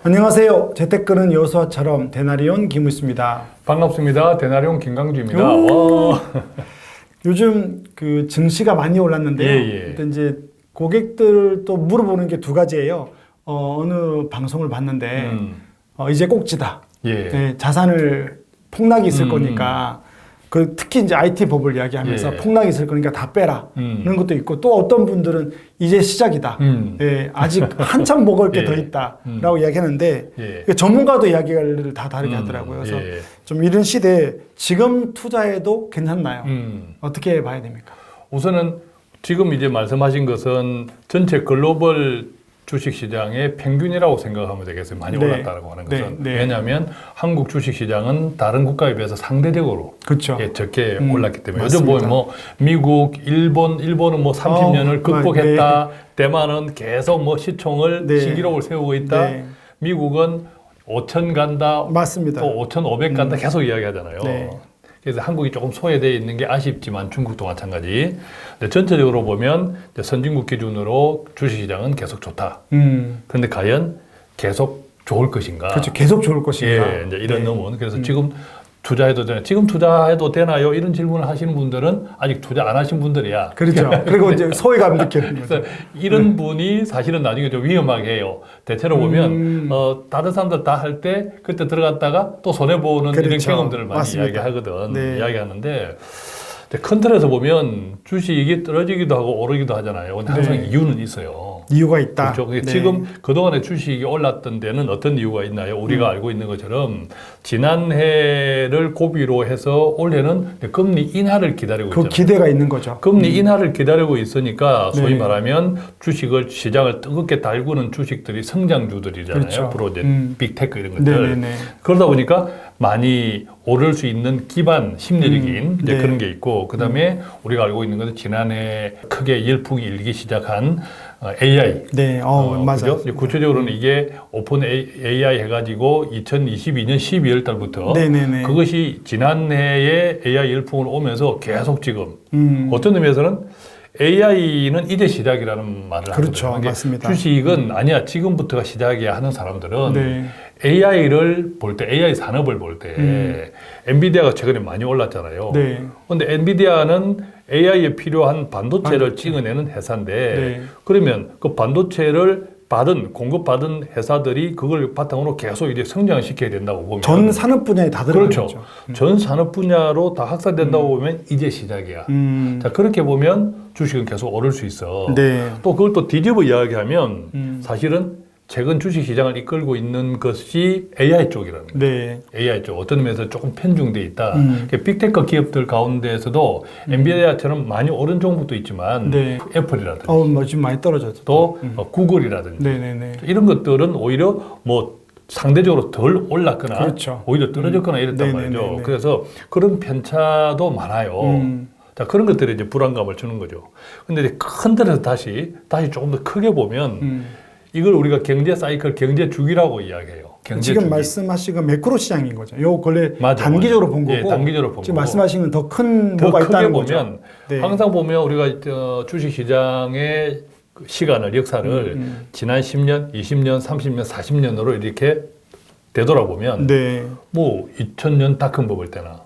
안녕하세요. 재테크는 여수와처럼 데나리온 김우수입니다. 반갑습니다. 데나리온 김강주입니다. 요즘 그 증시가 많이 올랐는데요. 일단 이제 고객들도 물어보는 게 두 가지예요. 어느 방송을 봤는데 이제 꼭지다. 네, 자산을 폭락이 있을 거니까 특히 이제 IT 법을 이야기하면서 폭락이 있을 거니까 다 빼라. 그런 것도 있고 또 어떤 분들은 이제 시작이다. 네, 아직 한참 먹을 게 더 있다라고 이야기하는데 전문가도 이야기를 다 다르게 하더라고요. 그래서 좀 이런 시대에 지금 투자해도 괜찮나요? 어떻게 봐야 됩니까? 우선은 지금 이제 말씀하신 것은 전체 글로벌 주식시장의 평균이라고 생각하면 되겠어요. 많이 올랐다고 하는 것은. 왜냐하면 한국 주식시장은 다른 국가에 비해서 상대적으로 적게 올랐기 때문에. 요즘 보면 뭐 미국, 일본은 뭐 30년을 극복했다. 대만은 계속 뭐 시총을 신기록을 세우고 있다. 미국은 5천 간다. 맞습니다. 또 5,500 간다. 계속 이야기하잖아요. 그래서 한국이 조금 소외되어 있는 게 아쉽지만 중국도 마찬가지. 근데 전체적으로 보면 선진국 기준으로 주식시장은 계속 좋다. 그런데 과연 계속 좋을 것인가? 그렇죠. 계속 좋을 것인가? 이제 이런 넘은. 그래서 지금 투자해도 되나요? 지금 투자해도 되나요? 이런 질문을 하시는 분들은 아직 투자 안 하신 분들이야. 그렇죠. 그리고 이제 소외감 느끼는 거죠. 이런 분이 사실은 나중에 좀 위험하게 해요. 대체로 보면 다른 사람들 다 할 때 그때 들어갔다가 또 손해보는 이런 경험들을 많이 이야기하거든. 이야기하는데 큰 틀에서 보면 주식이 떨어지기도 하고 오르기도 하잖아요. 근데 항상 이유는 있어요. 이유가 있다. 그렇죠. 지금 그동안에 주식이 올랐던 데는 어떤 이유가 있나요? 우리가 알고 있는 것처럼 지난해를 고비로 해서 올해는 금리 인하를 기다리고 있잖아요. 그 기대가 있는 거죠. 금리 인하를 기다리고 있으니까 소위 말하면 주식을 시장을 뜨겁게 달구는 주식들이 성장주들이잖아요. 앞으로 이제 빅테크 이런 것들. 그러다 보니까 많이 오를 수 있는 기반 심리적인 이제 그런 게 있고 그다음에 우리가 알고 있는 것은 지난해 크게 열풍이 일기 시작한 AI. 맞아요. 그죠? 구체적으로는 이게 오픈 AI 해가지고 2022년 12월 달부터 그것이 지난해에 AI 열풍을 오면서 계속 지금 어떤 의미에서는 AI는 이제 시작이라는 말을 하거든요. 맞습니다. 주식은 아니야 지금부터가 시작이야 하는 사람들은 AI를 볼 때, AI 산업을 볼 때 엔비디아가 최근에 많이 올랐잖아요. 그런데 엔비디아는 AI에 필요한 반도체를 찍어내는 회사인데 그러면 그 반도체를 공급받은 회사들이 그걸 바탕으로 계속 이제 성장시켜야 된다고 보면 전 산업 분야에 다 들어가는 거죠. 전 산업 분야로 다 확산된다고 보면 이제 시작이야. 자, 그렇게 보면 주식은 계속 오를 수 있어. 또 그걸 또 뒤집어 이야기하면 사실은 최근 주식시장을 이끌고 있는 것이 AI 쪽이라는 거예요. AI 쪽. 어떤 면에서 조금 편중돼 있다. 빅테크 기업들 가운데에서도 엔비디아처럼 많이 오른 종목도 있지만 애플이라든지 지금 많이 떨어졌죠. 또 구글이라든지 이런 것들은 오히려 뭐 상대적으로 덜 올랐거나 오히려 떨어졌거나 이랬단 말이죠. 그래서 그런 편차도 많아요. 자, 그런 것들이 이제 불안감을 주는 거죠. 근데 이제 큰 틀에서 다시 조금 더 크게 보면 이걸 우리가 경제 사이클, 경제 주기라고 이야기해요. 지금 말씀하신 건 매크로 시장인 거죠. 요 원래 단기적으로 본 거고 단기적으로 본 지금 말씀하신 건 더 큰 뭐가 있다는 거죠. 항상 보면 우리가 주식시장의 시간을, 역사를 지난 10년, 20년, 30년, 40년으로 이렇게 되돌아보면 뭐 2000년 닷컴 버블 때나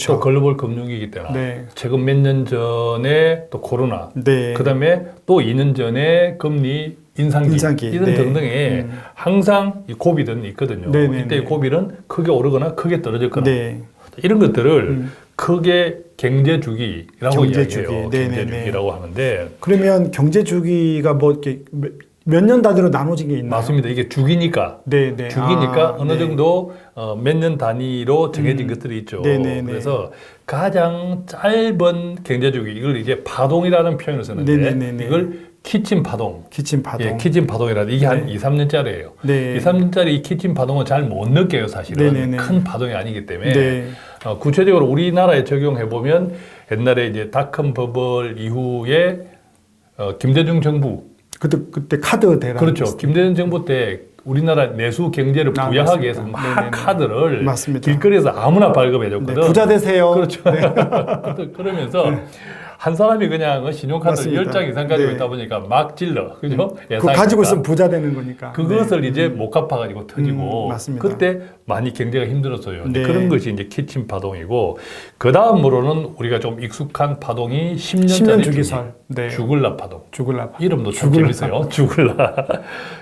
또 글로벌 금융위기 때나 최근 몇 년 전에 또 코로나 그다음에 또 2년 전에 금리 인상기 이런 등등의 항상 이 고비들은 있거든요. 이때 고비는 크게 오르거나 크게 떨어졌거나 이런 것들을 크게 경제 주기라고 이야기해요. 경제 주기라고 하는데 그러면 경제 주기가 뭐 이렇게 몇 년 단위로 나눠진 게 있나요? 맞습니다. 이게 주기니까 주기니까 어느 정도 몇 년 단위로 정해진 것들이 있죠. 그래서 가장 짧은 경제 주기 이걸 이제 파동이라는 표현을 쓰는데 이걸 키친 파동. 키친 파동이라는 이게 한 2, 3년짜리예요. 2, 3년짜리 이 키친 파동은 잘 못 느껴요, 사실은. 큰 파동이 아니기 때문에. 구체적으로 우리나라에 적용해 보면 옛날에 이제 닷컴 버블 이후에 김대중 정부 그때 카드 대란. 그렇죠. 김대중 정부 때 우리나라 내수 경제를 부양하기 위해서 막 카드를 길거리에서 아무나 발급해 줬거든. 부자 되세요. 그렇죠. 그러면서 한 사람이 그냥 신용카드를 맞습니다. 10장 이상 가지고 네. 있다 보니까 막 질러. 그죠? 그거 가지고 있으면 부자 되는 거니까. 그것을 이제 못 갚아가지고 터지고. 맞습니다. 그때 많이 경제가 힘들었어요. 네. 그런 것이 이제 키친 파동이고, 그 다음으로는 우리가 좀 익숙한 파동이 10년짜리 주기설. 네. 주글라 파동. 주글라. 이름도 참 재밌어요. 주글라.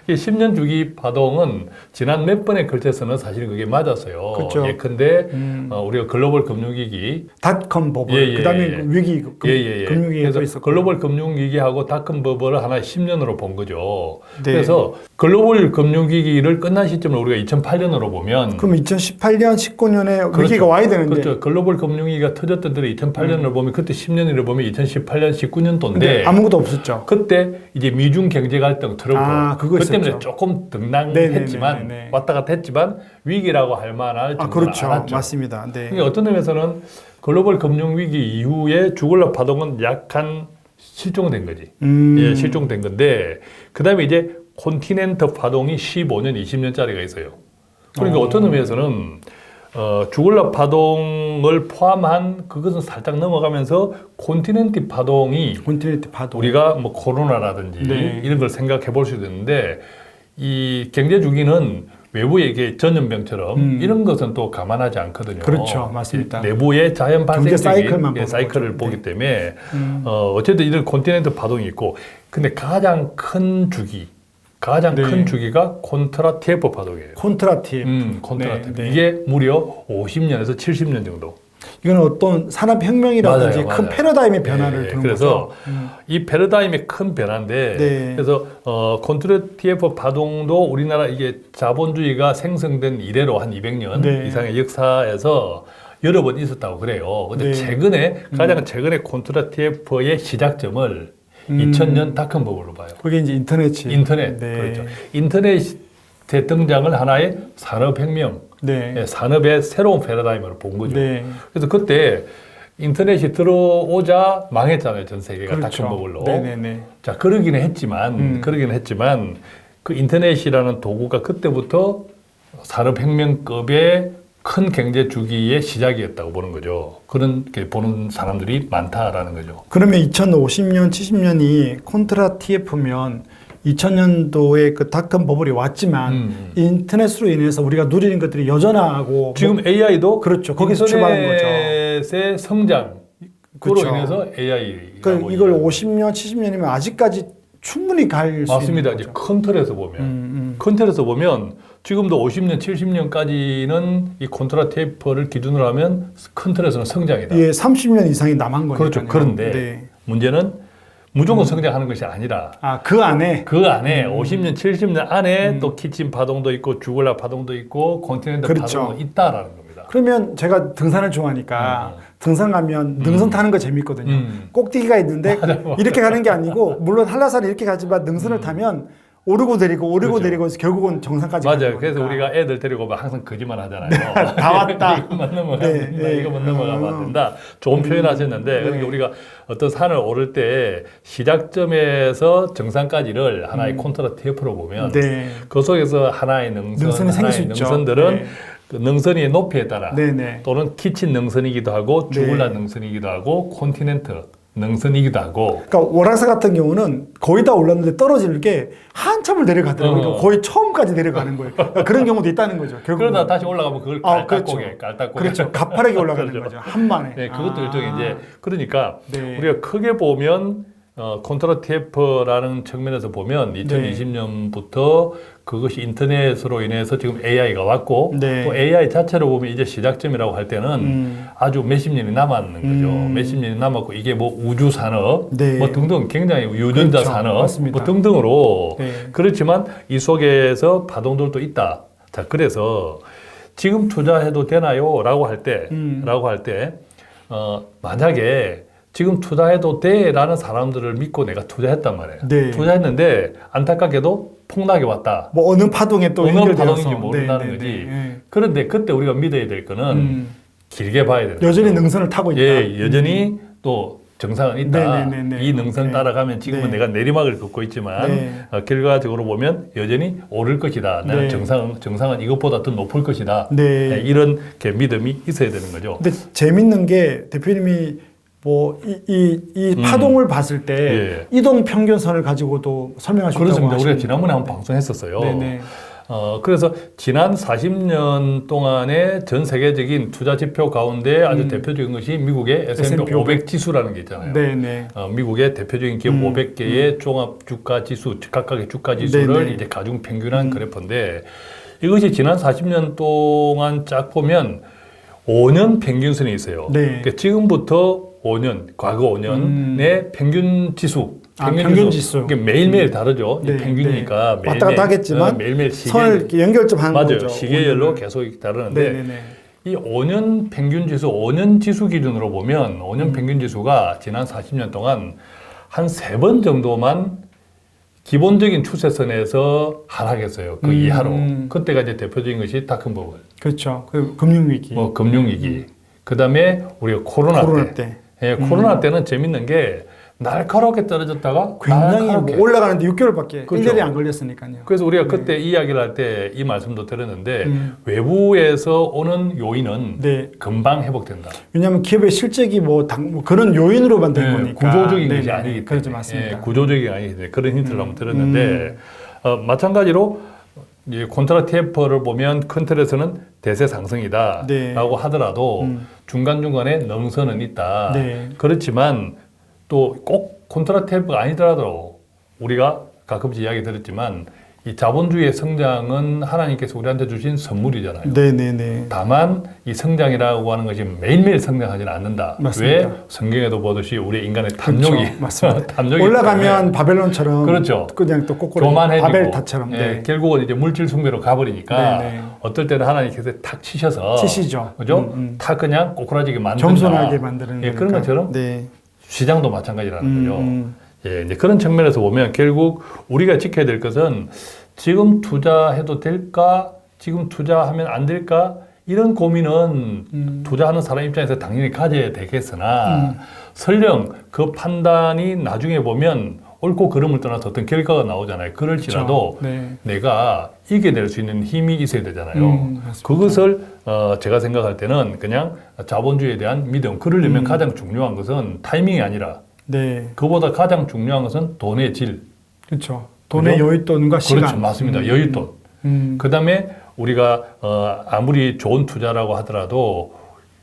이 10년 주기 파동은 지난 몇 번에 걸쳐서는 사실 그게 맞았어요. 그렇죠. 예컨대 우리가 글로벌 금융위기, 닷컴 버블, 그다음에 위기 금융위기가 그래서 있었고, 글로벌 금융위기하고 닷컴 버블을 하나의 10년으로 본 거죠. 네. 그래서 글로벌 금융위기를 끝난 시점을 우리가 2008년으로 보면, 그럼 2018년, 19년에 그렇죠. 위기가 와야 되는데, 그렇죠. 글로벌 금융위기가 터졌던 때를 2008년을 보면 그때 10년을 보면 2018년, 19년도인데 아무것도 없었죠. 그때 이제 미중 경제 갈등 트럼프 그거 그 때문에 있었죠. 조금 등락했지만 네네네네. 왔다 갔다 했지만 위기라고 할 만할 정도는 그렇죠. 않았죠. 맞습니다. 네. 그러니까 어떤 의미에서는 글로벌 금융위기 이후에 주글라 파동은 약간 실종된 거지. 예, 실종된 건데 그 다음에 이제 콘티넨트 파동이 15년, 20년짜리가 있어요. 그러니까 어떤 의미에서는 주글라 파동을 포함한 그것은 살짝 넘어가면서 콘티넨트 파동이 우리가 뭐 코로나라든지 네. 이런 걸 생각해 볼 수도 있는데 이 경제 주기는 외부에게 전염병처럼 이런 것은 또 감안하지 않거든요. 그렇죠, 맞습니다. 내부의 자연 발생적인 사이클을 거죠. 보기 네. 때문에 어쨌든 이런 콘티넨트 파동이 있고, 근데 가장 큰 주기가 콘트라 TF 파동이에요. 콘트라 TF. 콘트라 TF. 네. 이게 무려 50년에서 70년 정도. 이건 어떤 산업혁명이라든지 맞아요. 큰 패러다임의 변화를 두는 그래서 거죠. 이 패러다임의 큰 변화인데, 네. 그래서 콘트라 TF 파동도 우리나라 이게 자본주의가 생성된 이래로 한 200년 네. 이상의 역사에서 여러 번 있었다고 그래요. 근데 네. 가장 최근에 콘트라 TF의 시작점을 2000년 닷컴 버블로 봐요. 그게 이제 인터넷이. 인터넷. 네. 그렇죠. 인터넷의 등장을 하나의 산업혁명, 네. 산업의 새로운 패러다임으로 본 거죠. 네. 그래서 그때 인터넷이 들어오자 망했잖아요. 전 세계가 그렇죠. 닷컴 버블로. 네네네. 자, 그러기는 했지만 그 인터넷이라는 도구가 그때부터 산업혁명급의 큰 경제 주기의 시작이었다고 보는 거죠. 그렇게 보는 사람들이 많다라는 거죠. 그러면 2050년, 70년이 콘트라 TF면 2000년도에 그 닷컴 버블이 왔지만 인터넷으로 인해서 우리가 누리는 것들이 여전하고 지금 AI도 그렇죠. 거기서 출발한 거죠. 인터넷의 성장으로 그렇죠. 인해서 AI. 그러니까 이걸 50년, 70년이면 아직까지 충분히 갈 수 있는 맞습니다. 거죠. 이제 큰 틀에서 보면 큰 틀에서 보면 지금도 50년, 70년까지는 이 콘트라 TF를 기준으로 하면 큰 틀에서는 성장이다. 예, 30년 이상이 남은 거니까요. 그렇죠. 그런데 네. 문제는 무조건 성장하는 것이 아니라 그 안에 50년, 70년 안에 또 키친 파동도 있고 주글라 파동도 있고 콘티넨트 그렇죠. 파동도 있다라는 겁니다. 그러면 제가 등산을 좋아하니까 등산 가면 능선 타는 거 재밌거든요. 꼭대기가 있는데 맞아. 이렇게 가는 게 아니고 물론 한라산은 이렇게 가지만 능선을 타면 오르고 내리고 그렇죠. 내리고 해서 결국은 정상까지 맞아요. 가는 그래서 거니까. 우리가 애들 데리고 오면 항상 거짓말 하잖아요. 다 왔다. 이것만 넘어가면 네, 된다. 네. 이것만 넘어가면 안 된다. 좋은 표현하셨는데 그러니까 우리가 어떤 산을 오를 때 시작점에서 정상까지를 하나의 콘트라 TF로 보면 네. 그 속에서 하나의 능선, 능선이 생길 수 하나의 있죠. 능선들은 네. 그 능선의 높이에 따라 네네. 또는 키친 능선이기도 하고 주글라 네. 능선이기도 하고 콘티넨트 능선이기도 하고. 그러니까 월화사 같은 경우는 거의 다 올랐는데 떨어질 게 한참을 내려가더라고요. 그러니까 거의 처음까지 내려가는 거예요. 그러니까 그런 경우도 있다는 거죠. 결국은. 그러다 다시 올라가면 그걸 깔딱고개. 그렇죠. 가파르게 올라가는 그렇죠. 거죠. 한 번에. 네, 그것도 일종의 이제 그러니까 네. 우리가 크게 보면 콘트라 TF라는 측면에서 보면 2020년부터 그것이 인터넷으로 인해서 지금 AI가 왔고 네. 또 AI 자체로 보면 이제 시작점이라고 할 때는 아주 몇십 년이 남았는 거죠. 몇십 년이 남았고 이게 뭐 우주 산업 네. 뭐 등등 굉장히 유전자 그렇죠. 산업 맞습니다. 뭐 등등으로 네. 그렇지만 이 속에서 파동들도 있다. 자, 그래서 지금 투자해도 되나요? 라고 할 때 만약에 지금 투자해도 돼? 라는 사람들을 믿고 내가 투자했단 말이에요. 네. 투자했는데 안타깝게도 폭락이 왔다. 뭐 어느 파동에 또 어느 연결되어서. 파동인지 모른다는 네, 거지. 네. 그런데 그때 우리가 믿어야 될 거는 길게 봐야 되는 여전히 거죠. 능선을 타고 있다. 예, 여전히 또 정상은 있다. 네네네네. 이 능선 네. 따라가면 지금은 네. 내가 내리막을 걷고 있지만 네. 결과적으로 보면 여전히 오를 것이다. 나는 네. 정상은 이것보다 더 높을 것이다. 네. 이런 믿음이 있어야 되는 거죠. 근데 재밌는 게 대표님이 뭐 이 파동을 봤을 때 이동 평균선을 가지고도 설명할 수 있다고 그렇습니다. 하시는데. 우리가 지난번에 한번 방송했었어요. 네네. 그래서 지난 40년 동안의 전 세계적인 투자 지표 가운데 아주 대표적인 것이 미국의 S&P 500 지수라는 게 있잖아요. 네네. 미국의 대표적인 기업 500개의 종합 주가 지수, 각각의 주가 지수를 네네. 이제 가중 평균한 그래프인데 이것이 지난 40년 동안 쫙 보면 5년 평균선이 있어요. 네. 그러니까 지금부터 5년, 과거 5년의 평균 지수. 평균 지수. 매일매일 다르죠. 네, 평균이니까 네. 왔다 갔다 하겠지만 매일매일 선을 연결 좀 하는 맞아요. 거죠. 시계열로 계속 다르는데 네네네. 이 5년 평균 지수, 5년 지수 기준으로 보면 5년 평균 지수가 지난 40년 동안 한 3번 정도만 기본적인 추세선에서 하락했어요. 그 이하로. 그때가 이제 대표적인 것이 닷컴 버블. 그렇죠. 그 금융위기. 뭐 금융위기. 그다음에 우리가 코로나 때. 예, 코로나 때는 재밌는 게 날카롭게 떨어졌다가 굉장히 날카롭게. 뭐 올라가는데 6개월밖에 그렇죠. 1년이 안 걸렸으니까요. 그래서 우리가 그때 이야기를 할 때 이 말씀도 드렸는데 외부에서 오는 요인은 네. 금방 회복된다. 왜냐하면 기업의 실적이 뭐 그런 요인으로만 된 네, 거니까. 구조적인 네네. 것이 아니기 때문에. 그렇죠, 맞습니다. 예, 구조적인 아니기 때문에 그런 힌트를 한번 드렸는데 마찬가지로 이 콘트라 TF를 보면 큰 틀에서는 대세 상승이다라고 네. 하더라도 중간중간에 능선은 있다. 네. 그렇지만 또 꼭 콘트라 TF가 아니더라도 우리가 가끔씩 이야기 드렸지만 이 자본주의의 성장은 하나님께서 우리한테 주신 선물이잖아요. 네네네. 다만 이 성장이라고 하는 것이 매일매일 성장하지는 않는다. 맞습니다. 왜? 성경에도 보듯이 우리 인간의 탐욕이 그렇죠. 맞습니다. 탐욕이 올라가면 때문에 바벨론처럼 그렇죠. 그냥 또 거꾸로 교만해지고 바벨탑처럼. 예, 네. 결국은 이제 물질 숭배로 가버리니까 네네. 어떨 때는 하나님께서 탁 치셔서 치시죠. 그죠? 탁 그냥 꼬꾸라지게 만든다. 겸손하게 만드는 예, 그런 거니까. 것처럼 네. 시장도 마찬가지라는 거죠. 예, 이제 그런 측면에서 보면 결국 우리가 지켜야 될 것은 지금 투자해도 될까? 지금 투자하면 안 될까? 이런 고민은 투자하는 사람 입장에서 당연히 가져야 되겠으나 설령 그 판단이 나중에 보면 옳고 그름을 떠나서 어떤 결과가 나오잖아요. 그럴지라도 그렇죠. 네. 내가 이겨낼 수 있는 힘이 있어야 되잖아요. 그것을 제가 생각할 때는 그냥 자본주의에 대한 믿음. 그러려면 가장 중요한 것은 타이밍이 아니라 네. 그보다 가장 중요한 것은 돈의 질. 그렇죠. 돈의 그죠? 여윳돈과 시간. 그렇죠. 맞습니다. 여윳돈. 그 다음에 우리가 아무리 좋은 투자라고 하더라도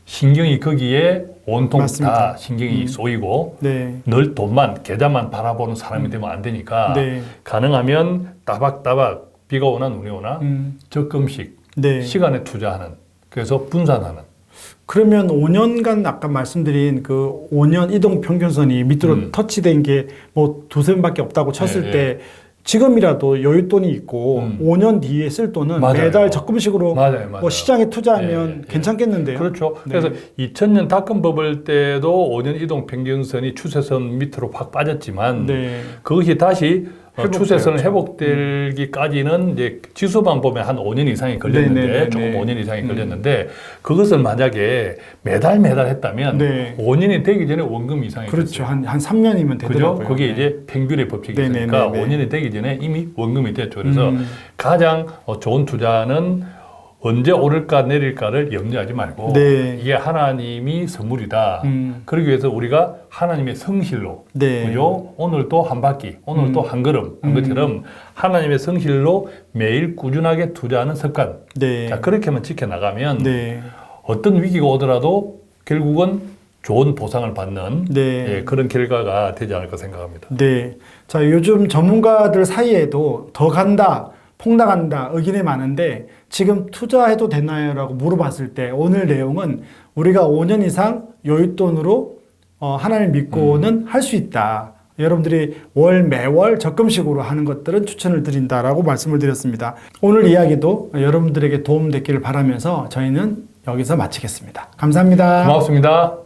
신경이 거기에 온통 맞습니다. 다 신경이 쏘이고 네. 늘 돈만 계좌만 바라보는 사람이 되면 안 되니까 네. 가능하면 따박따박 비가 오나 눈이 오나 적금씩 네. 시간에 투자하는 그래서 분산하는 그러면 5년간 아까 말씀드린 그 5년 이동 평균선이 밑으로 터치된 게 뭐 두세 번밖에 없다고 쳤을 예, 때 지금이라도 여윳돈이 있고 5년 뒤에 쓸 돈은 맞아요. 매달 적금식으로 맞아요. 뭐 시장에 투자하면 예, 괜찮겠는데요. 그렇죠. 네. 그래서 2000년 닷컴 버블 때도 5년 이동 평균선이 추세선 밑으로 확 빠졌지만 네. 그것이 다시 추세선을 회복되었죠. 회복되기까지는 이제 지수만 보면 한 5년 이상이 걸렸는데 네네네네. 조금 5년 이상이 걸렸는데 그것을 만약에 매달 했다면 네. 5년이 되기 전에 원금 이상이 그렇죠. 됐어요. 한 3년이면 그죠? 되더라고요. 그게 네. 이제 평균의 법칙이 네네네네. 있으니까 5년이 되기 전에 이미 원금이 됐죠. 그래서 가장 좋은 투자는 언제 오를까 내릴까를 염려하지 말고 네. 이게 하나님이 선물이다. 그러기 위해서 우리가 하나님의 성실로 네. 그죠? 오늘 또 한 바퀴, 오늘 또 한 걸음 한 것처럼 하나님의 성실로 매일 꾸준하게 투자하는 습관. 네. 자, 그렇게만 지켜나가면 네. 어떤 위기가 오더라도 결국은 좋은 보상을 받는 네. 예, 그런 결과가 되지 않을까 생각합니다. 네. 자, 요즘 전문가들 사이에도 더 간다, 폭락한다 의견이 많은데 지금 투자해도 되나요? 라고 물어봤을 때 오늘 내용은 우리가 5년 이상 여윳돈으로 하나님을 믿고는 할 수 있다. 여러분들이 매월 적금식으로 하는 것들은 추천을 드린다라고 말씀을 드렸습니다. 오늘 이야기도 여러분들에게 도움됐기를 바라면서 저희는 여기서 마치겠습니다. 감사합니다. 고맙습니다.